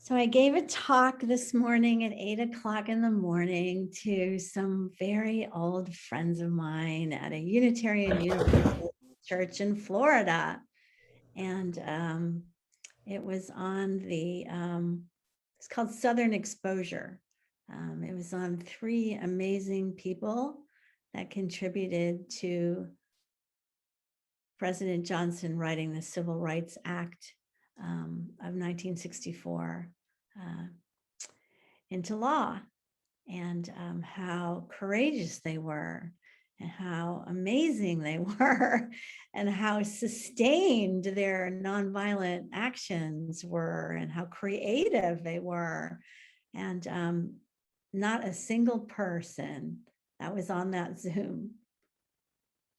So I gave a talk this morning at 8 o'clock in the morning to some very old friends of mine at a Unitarian Universalist church in Florida. And it was on it's called Southern Exposure. It was on 3 amazing people that contributed to President Johnson writing the Civil Rights Act of 1964 into law, and how courageous they were, and how amazing they were, and how sustained their nonviolent actions were, and how creative they were. And not a single person that was on that Zoom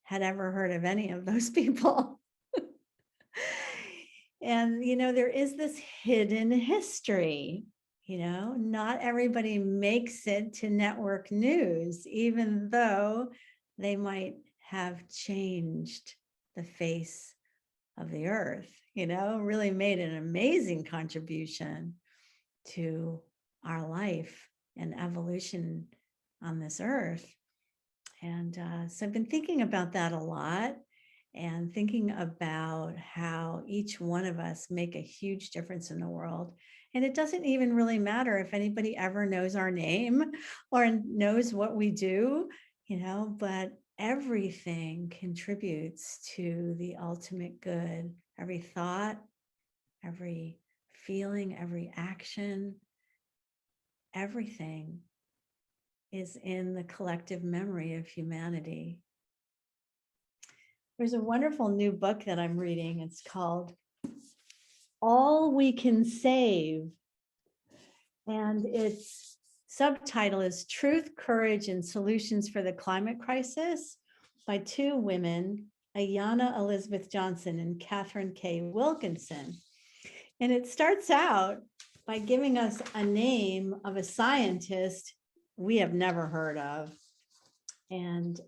had ever heard of any of those people. And, there is this hidden history. Not everybody makes it to network news, even though they might have changed the face of the earth, really made an amazing contribution to our life and evolution on this earth. And so I've been thinking about that a lot, and thinking about how each one of us make a huge difference in the world. And it doesn't even really matter if anybody ever knows our name or knows what we do, but everything contributes to the ultimate good. Every thought, every feeling, every action, everything is in the collective memory of humanity. There's a wonderful new book that I'm reading. It's called All We Can Save. And its subtitle is Truth, Courage, and Solutions for the Climate Crisis by 2 women, Ayanna Elizabeth Johnson and Catherine K. Wilkinson. And it starts out by giving us a name of a scientist we have never heard of. And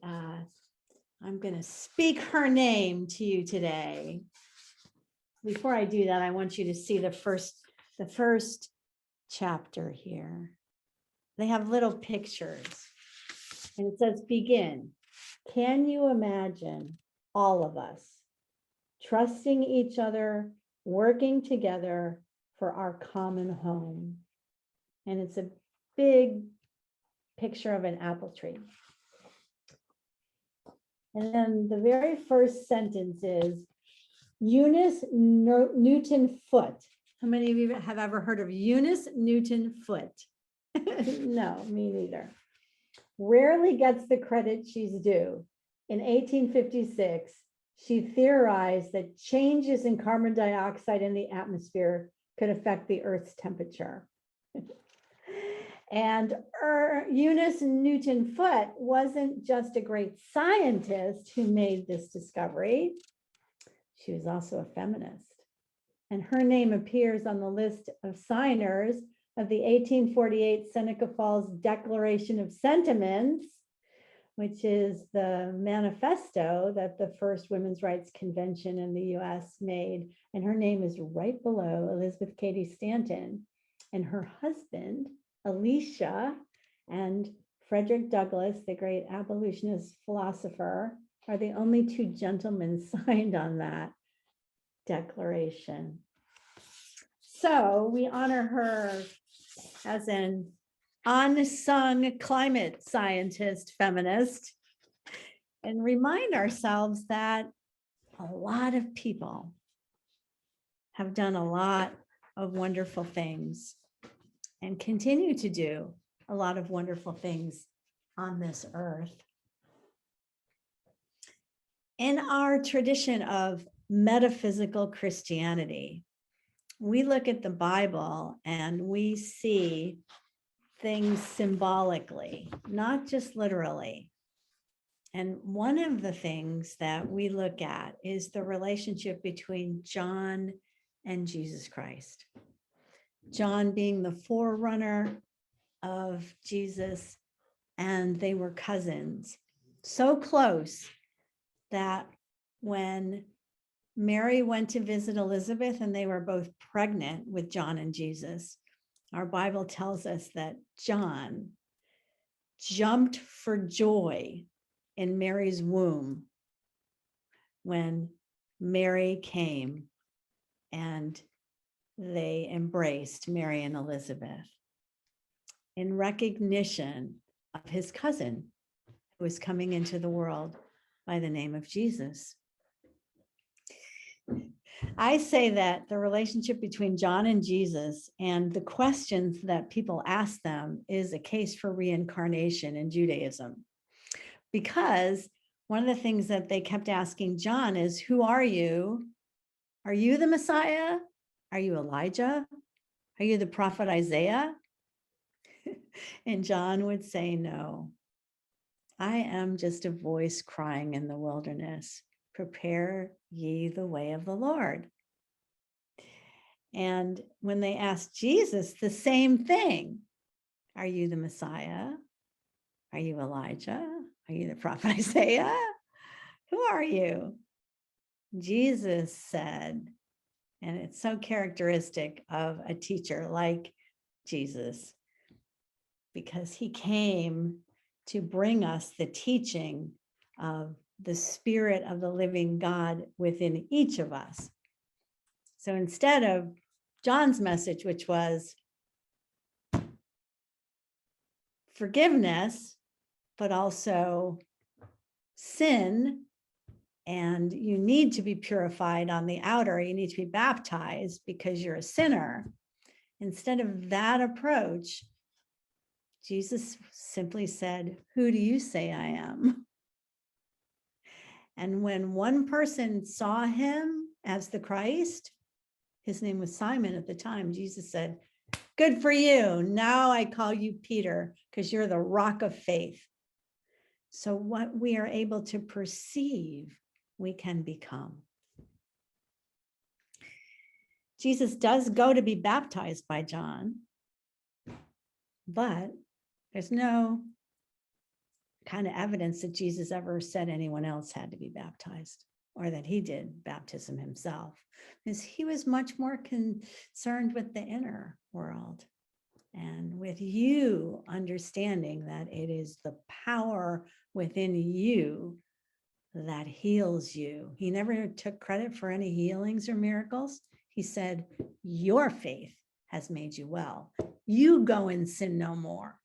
I'm going to speak her name to you today. Before I do that, I want you to see the first chapter here. They have little pictures, and it says, begin. Can you imagine all of us trusting each other, working together for our common home? And it's a big picture of an apple tree. And then the very first sentence is Eunice Newton Foote. How many of you have ever heard of Eunice Newton Foote? No, me neither. Rarely gets the credit she's due. In 1856, she theorized that changes in carbon dioxide in the atmosphere could affect the Earth's temperature. And Eunice Newton Foote wasn't just a great scientist who made this discovery. She was also a feminist. And her name appears on the list of signers of the 1848 Seneca Falls Declaration of Sentiments, which is the manifesto that the first Women's Rights Convention in the US made. And her name is right below Elizabeth Cady Stanton. And her husband, Alicia, and Frederick Douglass, the great abolitionist philosopher, are the only 2 gentlemen signed on that declaration. So we honor her as an unsung climate scientist, feminist, and remind ourselves that a lot of people have done a lot of wonderful things and continue to do a lot of wonderful things on this earth. In our tradition of metaphysical Christianity, we look at the Bible and we see things symbolically, not just literally. And one of the things that we look at is the relationship between John and Jesus Christ. John being the forerunner of Jesus, and they were cousins, so close that when Mary went to visit Elizabeth and they were both pregnant with John and Jesus, Our Bible tells us that John jumped for joy in Mary's womb when Mary came and they embraced Mary and Elizabeth in recognition of his cousin who was coming into the world by the name of Jesus. I say that the relationship between John and Jesus and the questions that people ask them is a case for reincarnation in Judaism. Because one of the things that they kept asking John is, who are you? Are you the Messiah? Are you Elijah? Are you the prophet Isaiah? And John would say, no, I am just a voice crying in the wilderness. Prepare ye the way of the Lord. And when they asked Jesus the same thing, are you the Messiah? Are you Elijah? Are you the prophet Isaiah? Who are you? Jesus said, and it's so characteristic of a teacher like Jesus, because he came to bring us the teaching of the Spirit of the living God within each of us. So instead of John's message, which was forgiveness, but also sin, and you need to be purified on the outer, you need to be baptized because you're a sinner. Instead of that approach, Jesus simply said, who do you say I am? And when one person saw him as the Christ, his name was Simon at the time, Jesus said, good for you. Now I call you Peter because you're the rock of faith. So what we are able to perceive, we can become. Jesus does go to be baptized by John, but there's no kind of evidence that Jesus ever said anyone else had to be baptized or that he did baptism himself, because he was much more concerned with the inner world and with you understanding that it is the power within you that heals you. He never took credit for any healings or miracles. He said, your faith has made you well. You go and sin no more.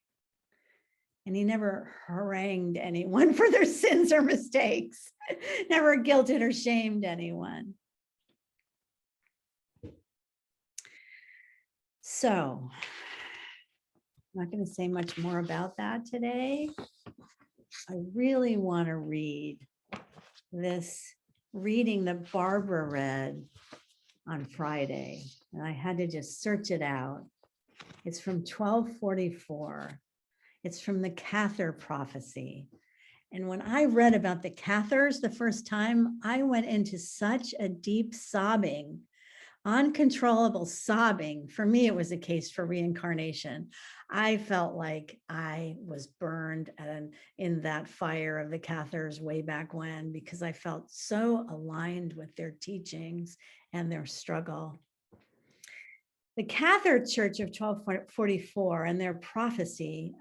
And he never harangued anyone for their sins or mistakes, never guilted or shamed anyone. So I'm not going to say much more about that today. I really want to read this reading that Barbara read on Friday, and I had to just search it out. It's from 1244. It's from the Cather prophecy. And when I read about the Cathars the first time, I went into such a deep sobbing, uncontrollable sobbing. For me, it was a case for reincarnation. I felt like I was burned in that fire of the Cathars way back when, because I felt so aligned with their teachings and their struggle. The Cathar Church of 1244 and their prophecy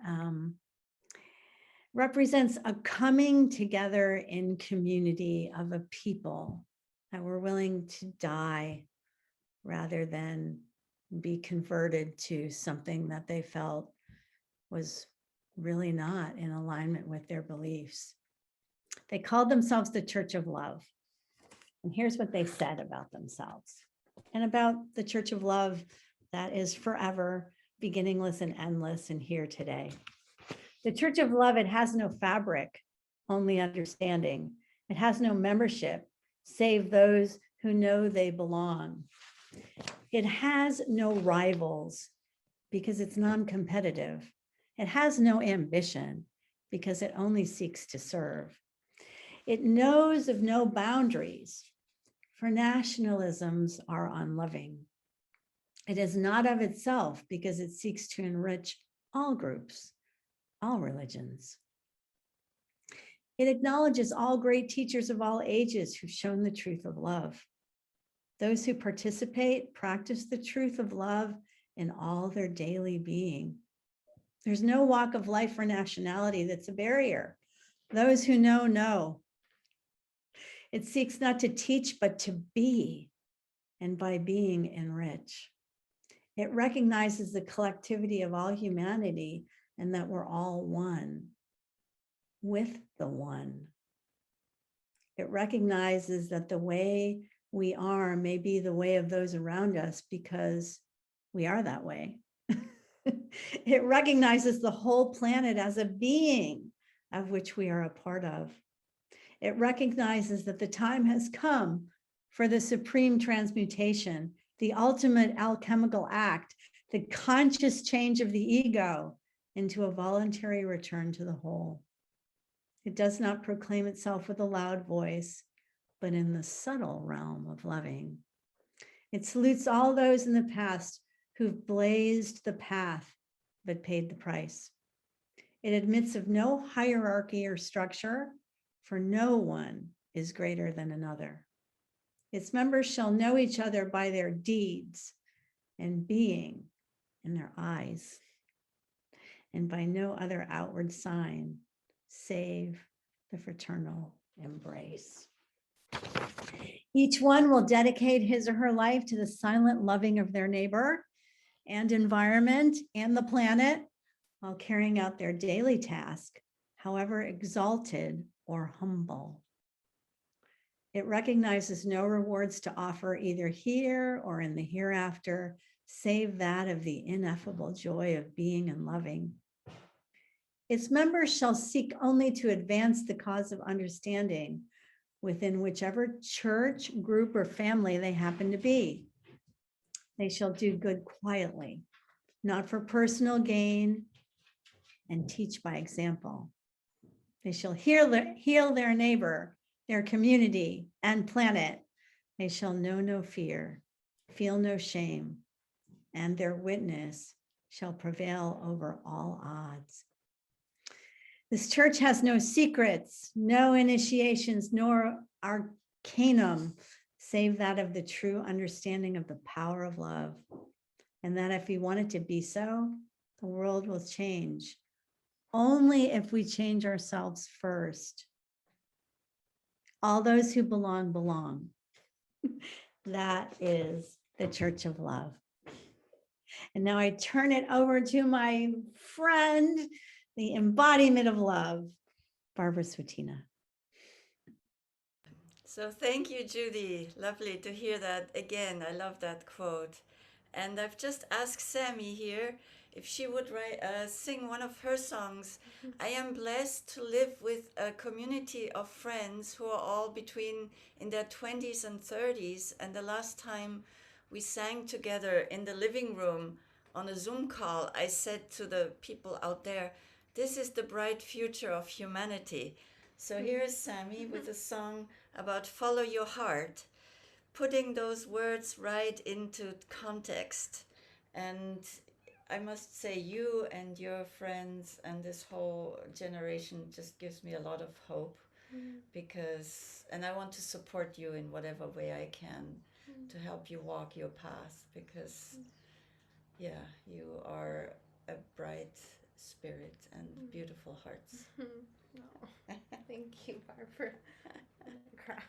represents a coming together in community of a people that were willing to die rather than be converted to something that they felt was really not in alignment with their beliefs. They called themselves the Church of Love. And here's what they said about themselves and about the Church of Love that is forever, beginningless and endless, and here today. The Church of Love, it has no fabric, only understanding. It has no membership, save those who know they belong. It has no rivals because it's non-competitive. It has no ambition because it only seeks to serve. It knows of no boundaries, for nationalisms are unloving. It is not of itself because it seeks to enrich all groups, all religions. It acknowledges all great teachers of all ages who've shown the truth of love. Those who participate, practice the truth of love, in all their daily being. There's no walk of life or nationality that's a barrier. Those who know, know. It seeks not to teach, but to be, and by being, enrich. It recognizes the collectivity of all humanity and that we're all one with the one. It recognizes that the way we are may be the way of those around us because we are that way. It recognizes the whole planet as a being of which we are a part of. It recognizes that the time has come for the supreme transmutation, the ultimate alchemical act, the conscious change of the ego into a voluntary return to the whole. It does not proclaim itself with a loud voice, but in the subtle realm of loving. It salutes all those in the past who've blazed the path, but paid the price. It admits of no hierarchy or structure, for no one is greater than another. Its members shall know each other by their deeds and being in their eyes, and by no other outward sign, save the fraternal embrace. Each one will dedicate his or her life to the silent loving of their neighbor and environment and the planet while carrying out their daily task, however exalted or humble. It recognizes no rewards to offer either here or in the hereafter, save that of the ineffable joy of being and loving. Its members shall seek only to advance the cause of understanding within whichever church, group, or family they happen to be. They shall do good quietly, not for personal gain, and teach by example. They shall heal their neighbor, their community, and planet. They shall know no fear, feel no shame, and their witness shall prevail over all odds. This church has no secrets, no initiations, nor arcanum, save that of the true understanding of the power of love. And that if we want it to be so, the world will change. Only if we change ourselves first. All those who belong, belong. That is the Church of Love. And now I turn it over to my friend, the embodiment of love, Barbara Swetina. So thank you, Judi. Lovely to hear that again. I love that quote. And I've just asked Sammy here if she would sing one of her songs. I am blessed to live with a community of friends who are all between in their 20s and 30s. And the last time we sang together in the living room on a Zoom call, I said to the people out there, this is the bright future of humanity. So here's Sammy with a song about follow your heart, putting those words right into context. And I must say, you and your friends and this whole generation just gives me a lot of hope because, and I want to support you in whatever way I can to help you walk your path because, yeah, you are a bright spirit and beautiful hearts. Oh, thank you, Barbara. I'm gonna cry.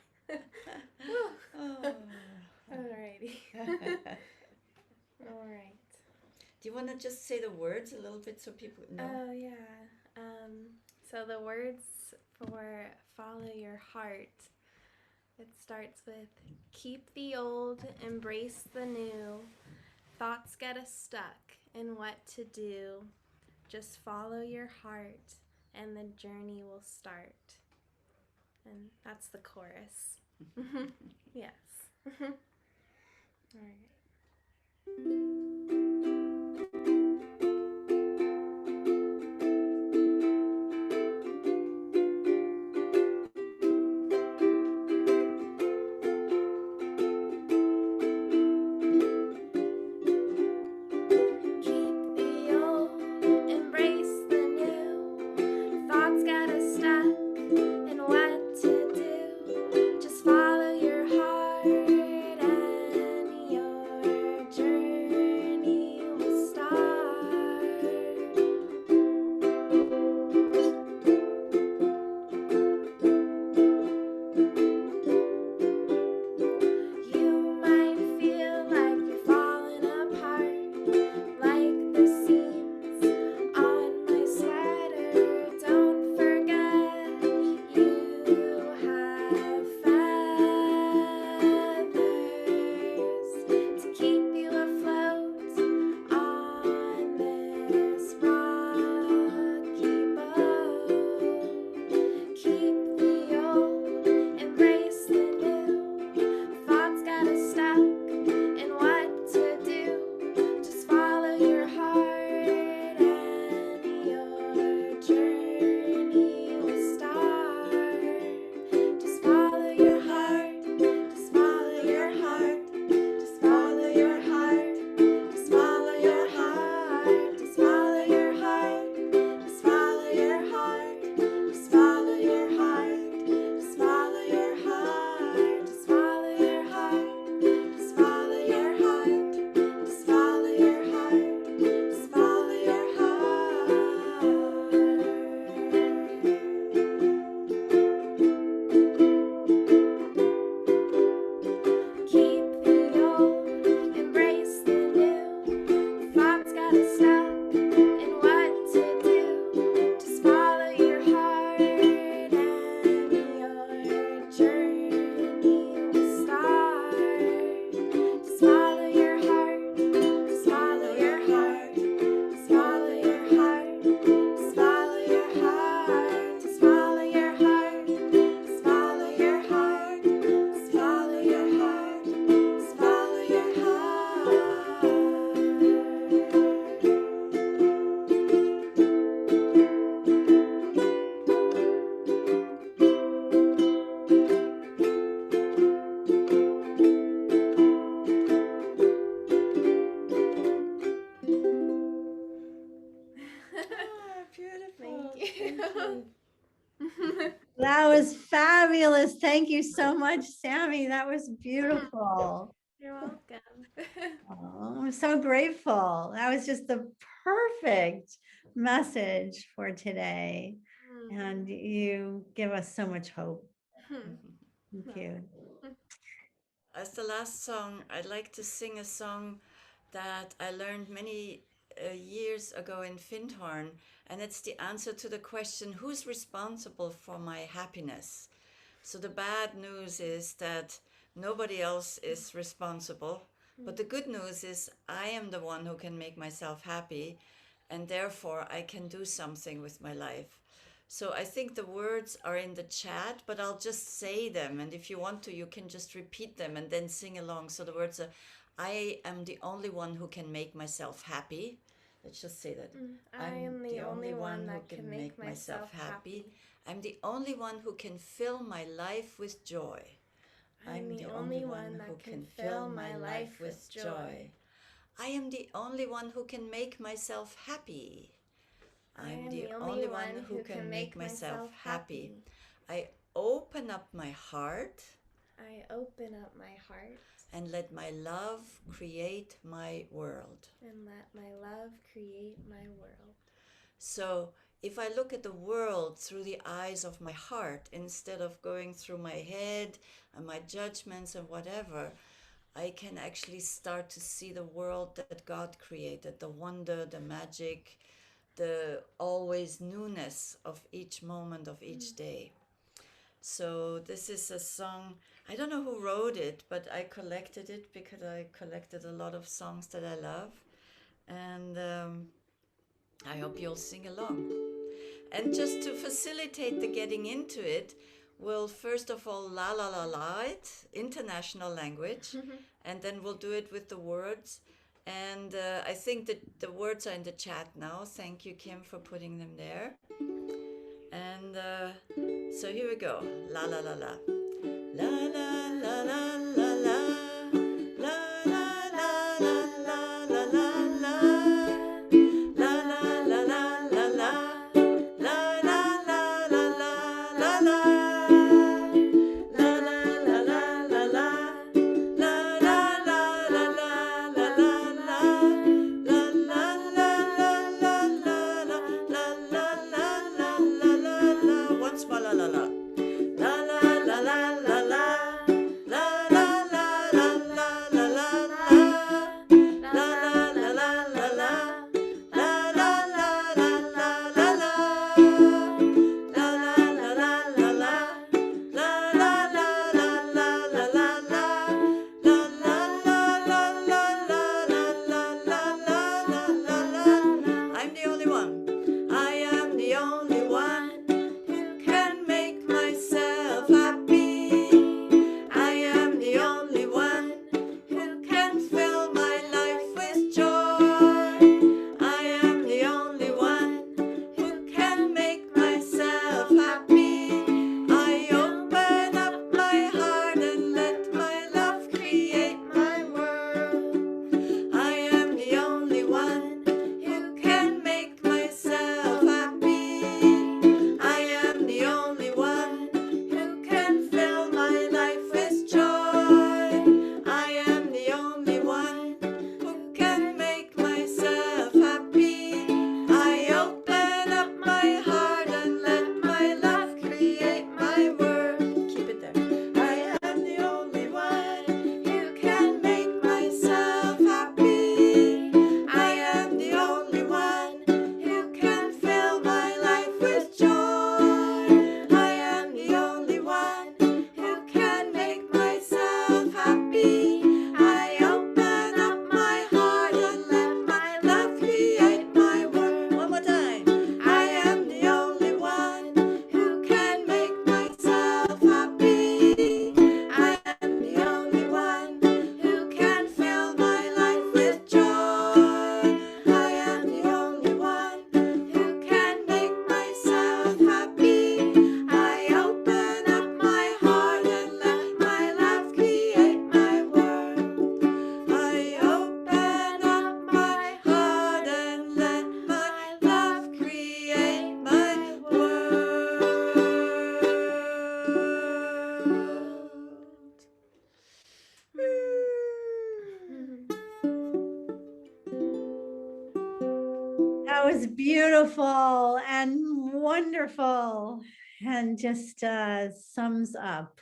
Oh. Alrighty. All right. Do you want to just say the words a little bit so people know? Oh yeah. So the words for follow your heart. It starts with keep the old, embrace the new. Thoughts get us stuck in what to do. Just follow your heart and the journey will start. And that's the chorus. Yes. All right. Keep the old, embrace the new. Thoughts get us stuck in what to do. Just follow your heart and your journey Thank you so much, Sammy. That was beautiful. You're welcome. Oh, I'm so grateful. That was just the perfect message for today. And you give us so much hope. Thank you. As the last song, I'd like to sing a song that I learned many years ago in Findhorn, and it's the answer to the question, who's responsible for my happiness? So the bad news is that nobody else is responsible, but the good news is I am the one who can make myself happy, and therefore I can do something with my life. So I think the words are in the chat, but I'll just say them. And if you want to, you can just repeat them and then sing along. So the words are, I am the only one who can make myself happy. Let's just say that. I am the only one that can make myself happy. I'm the only one who can fill my life with joy. I'm the only one that can fill my life with joy. I am the only one who can make myself happy. I am the only one who can make myself happy. I open up my heart I open up my heart and let my love create my world. and let my love create my world. So if I look at the world through the eyes of my heart instead of going through my head and my judgments and whatever, I can actually start to see the world that God created, the wonder, the magic, the always newness of each moment of each day. So this is a song, I don't know who wrote it, but I collected it because I collected a lot of songs that I love. And I hope you'll sing along. And just to facilitate the getting into it, we'll first of all la la la la it, international language, and then we'll do it with the words. And I think that the words are in the chat now. Thank you, Kim, for putting them there. And so here we go. La la la la. La la la la la la. La la la la la la la la. La la la la la la. La la la la la la la. La la la la la la. La la la la la la la la. La la la la la la la. La la la la la la la. Once more, la la la. La la la la la la. beautiful and wonderful, and just sums up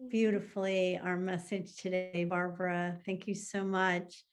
beautifully our message today, Barbara. Thank you so much.